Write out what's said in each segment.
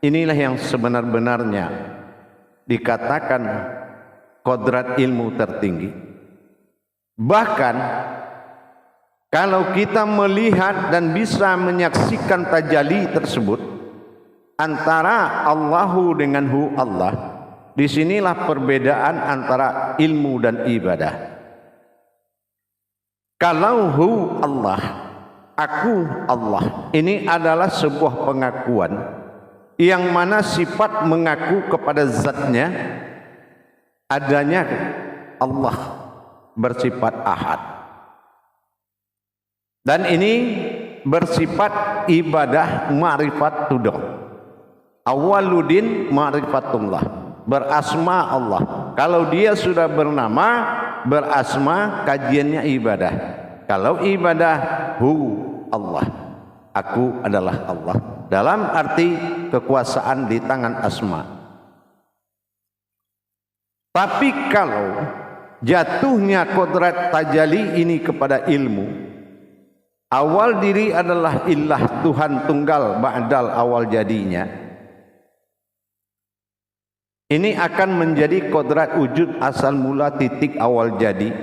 inilah yang sebenar-benarnya dikatakan kodrat ilmu tertinggi. Bahkan kalau kita melihat dan bisa menyaksikan tajalli tersebut antara Allahu dengan hu Allah, disinilah perbedaan antara ilmu dan ibadah. Kalau hu Allah, aku Allah, ini adalah sebuah pengakuan yang mana sifat mengaku kepada zatnya adanya Allah bersifat ahad, dan ini bersifat ibadah ma'rifat tuduh. Awaludin ma'rifatullah, berasma Allah. Kalau dia sudah bernama, berasma, kajiannya ibadah. Kalau ibadah hu Allah, aku adalah Allah, dalam arti kekuasaan di tangan asma. Tapi kalau jatuhnya kodrat tajalli ini kepada ilmu, awal diri adalah ilah Tuhan tunggal ba'dal awal jadinya, ini akan menjadi kodrat wujud asal mula titik awal jadi,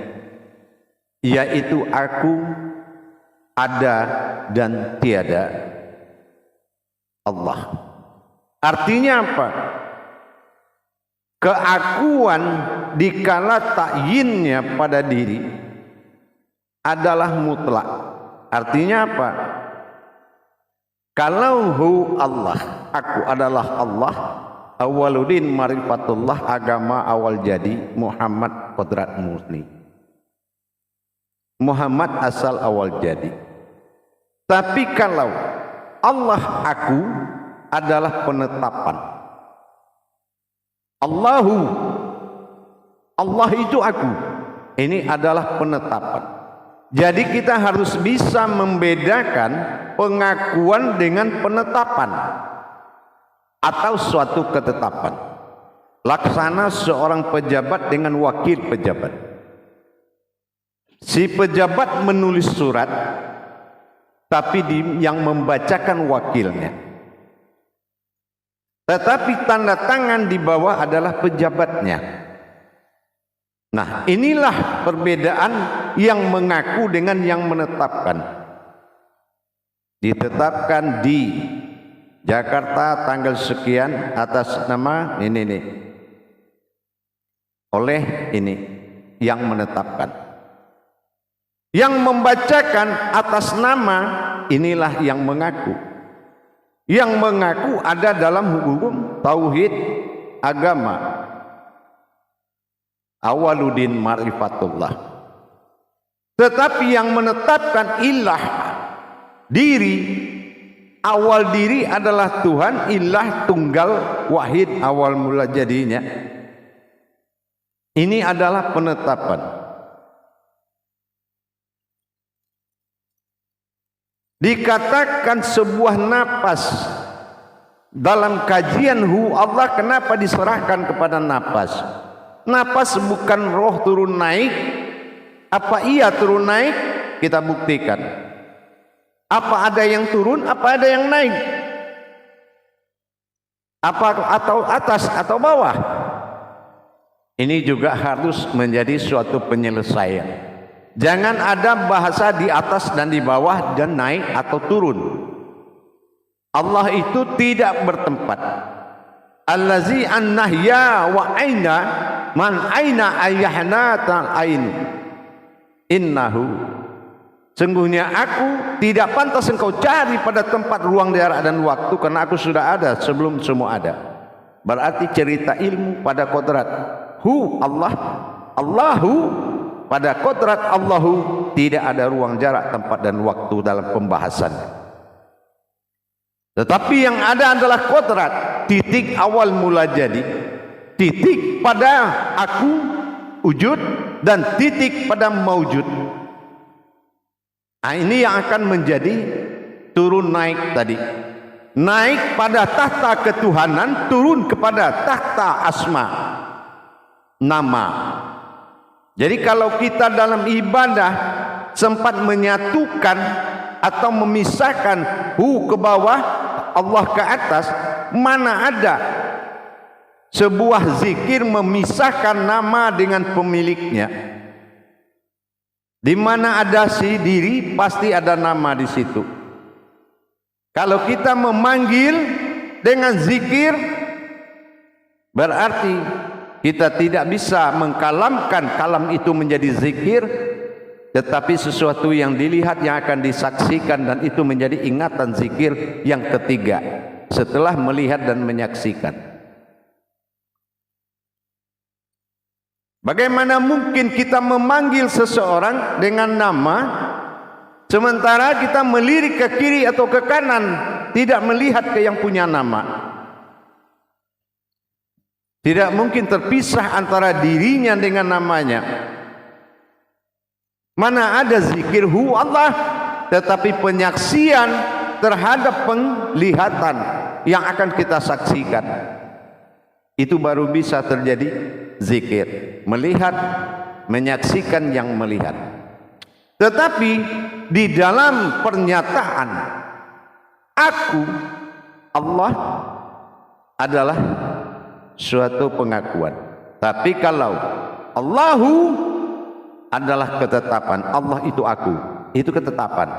yaitu aku, ada dan tiada Allah. Artinya apa? Keakuan dikala takyinnya pada diri adalah mutlak. Artinya apa? Kalau hu Allah, aku adalah Allah, awaludin marifatullah, agama awal jadi, Muhammad kodrat murni, Muhammad asal awal jadi. Tapi kalau Allah aku adalah penetapan, Allahu, Allah itu aku, ini adalah penetapan. Jadi kita harus bisa membedakan pengakuan dengan penetapan atau suatu ketetapan. Laksana seorang pejabat dengan wakil pejabat. Si pejabat menulis surat, tapi yang membacakan wakilnya. Tetapi tanda tangan di bawah adalah pejabatnya. Nah, inilah perbedaan yang mengaku dengan yang menetapkan. Ditetapkan di Jakarta tanggal sekian atas nama ini nih, oleh ini yang menetapkan. Yang membacakan atas nama inilah yang mengaku. Yang mengaku ada dalam hukum tauhid agama. Awaludin ma'rifatullah. Tetapi yang menetapkan ilah diri, awal diri adalah Tuhan, ilah tunggal wahid awal mula jadinya. Ini adalah penetapan. Dikatakan sebuah napas dalam kajian hu Allah, kenapa diserahkan kepada napas? Napas bukan roh turun naik. Apa iya turun naik? Kita buktikan. Apa ada yang turun, apa ada yang naik? Apa atau atas atau bawah? Ini juga harus menjadi suatu penyelesaian. Jangan ada bahasa di atas dan di bawah dan naik atau turun. Allah itu tidak bertempat. Allazi annahya wa aina man aina ayyahna ta'ain. Innahu, sungguhnya aku tidak pantas engkau cari pada tempat ruang jarak dan waktu, karena aku sudah ada sebelum semua ada. Berarti cerita ilmu pada kodrat hu Allah, Allahu pada kodrat Allahu, tidak ada ruang jarak, tempat dan waktu dalam pembahasan. Tetapi yang ada adalah kodrat, titik awal mula jadi, titik pada aku wujud dan titik pada maujud. Nah, ini yang akan menjadi turun naik tadi. Naik pada tahta ketuhanan, turun kepada tahta asma, nama. Jadi kalau kita dalam ibadah sempat menyatukan atau memisahkan hu ke bawah, Allah ke atas, Mana ada sebuah zikir memisahkan nama dengan pemiliknya. Di mana ada si diri, pasti ada nama di situ. Kalau kita memanggil dengan zikir, berarti kita tidak bisa mengkalamkan kalam itu menjadi zikir, tetapi sesuatu yang dilihat yang akan disaksikan, dan itu menjadi ingatan zikir yang ketiga setelah melihat dan menyaksikan. Bagaimana mungkin kita memanggil seseorang dengan nama sementara kita melirik ke kiri atau ke kanan, tidak melihat ke yang punya nama? Tidak mungkin terpisah antara dirinya dengan namanya. Mana ada zikir hu Allah, tetapi penyaksian terhadap penglihatan yang akan kita saksikan, itu baru bisa terjadi zikir. Melihat, menyaksikan yang melihat. Tetapi di dalam pernyataan aku Allah adalah suatu pengakuan. Tapi kalau Allahu adalah ketetapan, Allah itu aku, itu ketetapan.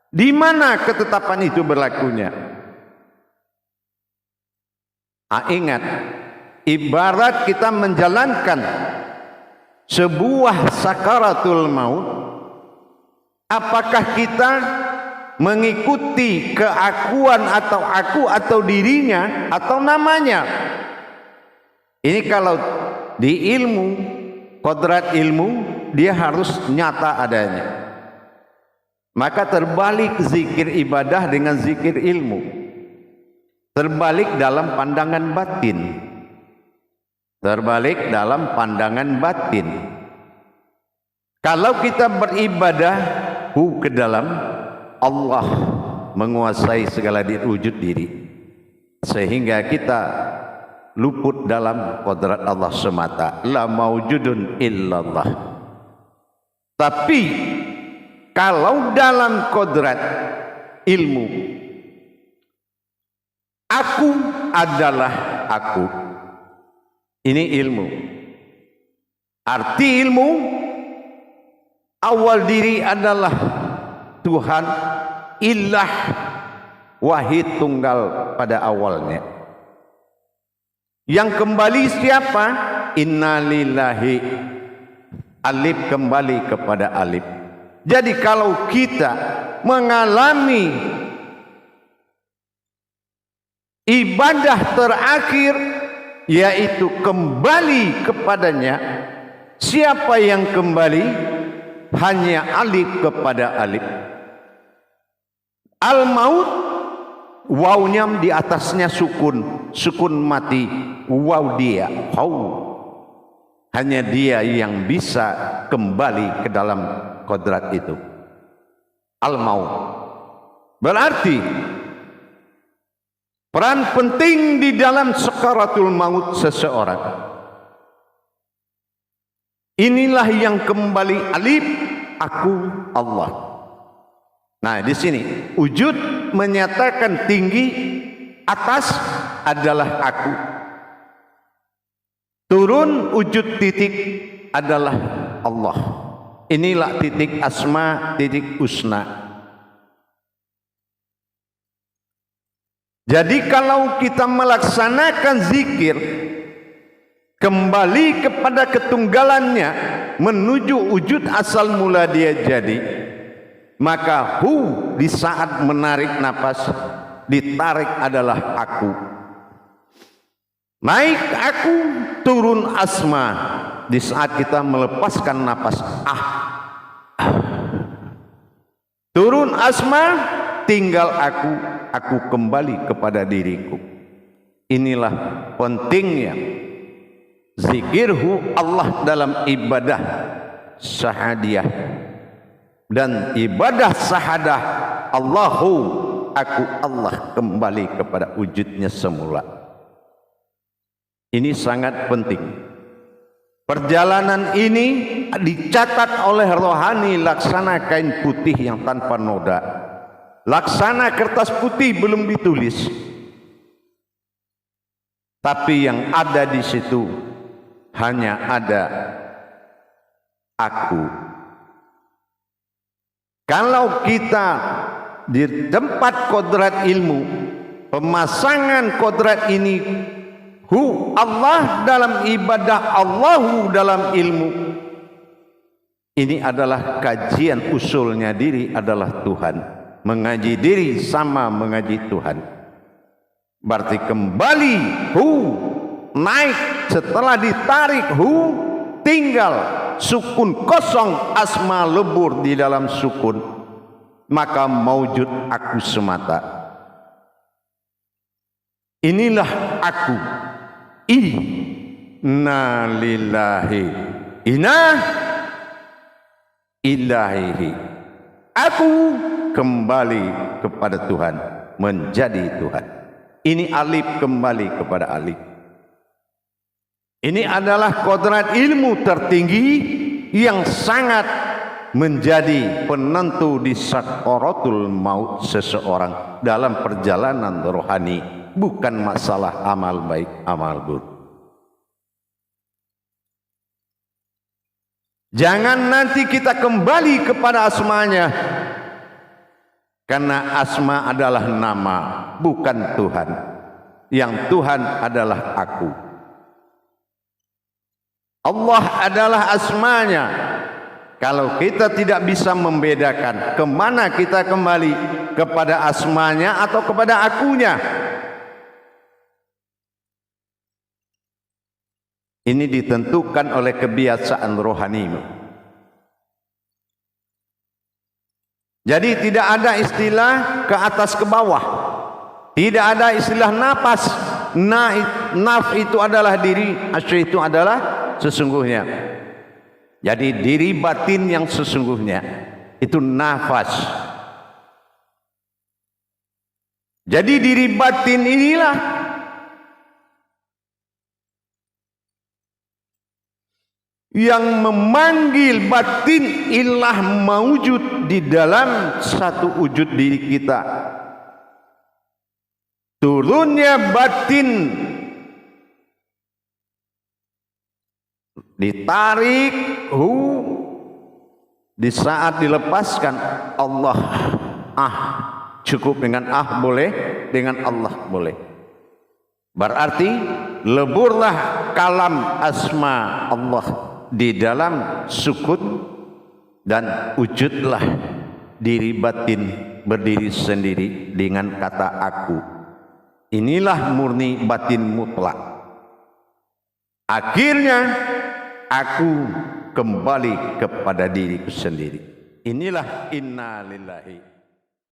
Di mana ketetapan itu berlakunya? Ingat, ibarat kita menjalankan sebuah sakaratul maut, apakah kita mengikuti keakuan atau aku atau dirinya atau namanya? Ini kalau di ilmu, kodrat ilmu, dia harus nyata adanya. Maka terbalik zikir ibadah dengan zikir ilmu. Terbalik dalam pandangan batin. Terbalik dalam pandangan batin. Kalau kita beribadah ke dalam, Allah menguasai segala wujud diri, sehingga kita luput dalam kodrat Allah semata. La maujudun illallah. Tapi kalau dalam kodrat ilmu, aku adalah aku. Ini ilmu. Arti ilmu, awal diri adalah Tuhan, ilah, wahid tunggal pada awalnya. Yang kembali siapa? Innalillahi. Alif kembali kepada alif. Jadi kalau kita mengalami ibadah terakhir, yaitu kembali kepadanya, siapa yang kembali? Hanya alif kepada alif. Al-maut, wawnya di atasnya sukun, sukun mati, waw dia, hanya dia yang bisa kembali ke dalam kodrat itu. Al-maut berarti peran penting di dalam sakaratul maut seseorang. Inilah yang kembali alif, aku Allah. Nah, di sini wujud menyatakan tinggi, atas adalah aku. Turun wujud titik adalah Allah. Inilah titik asma, titik husna. Jadi kalau kita melaksanakan zikir kembali kepada ketunggalannya, menuju wujud asal mula dia jadi, maka di saat menarik napas, ditarik adalah aku. Naik aku, turun asma. Di saat kita melepaskan napas, turun asma, tinggal aku kembali kepada diriku. Inilah pentingnya zikirhu Allah dalam ibadah sahadiyah. Dan ibadah sahadah, Allahu, aku Allah, kembali kepada wujudnya semula. Ini sangat penting. Perjalanan ini dicatat oleh rohani laksana kain putih yang tanpa noda, laksana kertas putih belum ditulis. Tapi yang ada di situ hanya ada aku. Kalau kita di tempat kodrat ilmu, pemasangan kodrat ini, Allah dalam ibadah, Allahu dalam ilmu, ini adalah kajian usulnya diri adalah Tuhan. Mengaji diri sama mengaji Tuhan. Berarti kembali naik setelah ditarik tinggal sukun kosong, asma lebur di dalam sukun, maka maujud aku semata. Inilah aku. Inna lillahi inna ilaihi. Aku kembali kepada Tuhan, menjadi Tuhan. Ini alif kembali kepada alif. Ini adalah kodrat ilmu tertinggi yang sangat menjadi penentu di sakaratul maut seseorang dalam perjalanan rohani, bukan masalah amal baik, amal buruk. Jangan nanti kita kembali kepada asmanya, karena asma adalah nama, bukan Tuhan. Yang Tuhan adalah aku. Allah adalah asmanya. Kalau kita tidak bisa membedakan kemana kita kembali, kepada asmanya atau kepada akunya, ini ditentukan oleh kebiasaan rohani. Jadi tidak ada istilah ke atas ke bawah, tidak ada istilah nafas. Naf itu adalah diri, asy itu adalah sesungguhnya. Jadi diri batin yang sesungguhnya itu nafas. Jadi diri batin inilah yang memanggil batin ilah maujud di dalam satu wujud diri kita. Turunnya batin ditarik di saat dilepaskan Allah cukup dengan boleh, dengan Allah boleh. Berarti leburlah kalam asma Allah di dalam sukun dan wujudlah diri batin berdiri sendiri dengan kata aku. Inilah murni batin mutlak. Akhirnya aku kembali kepada diriku sendiri. Inilah inna lillahi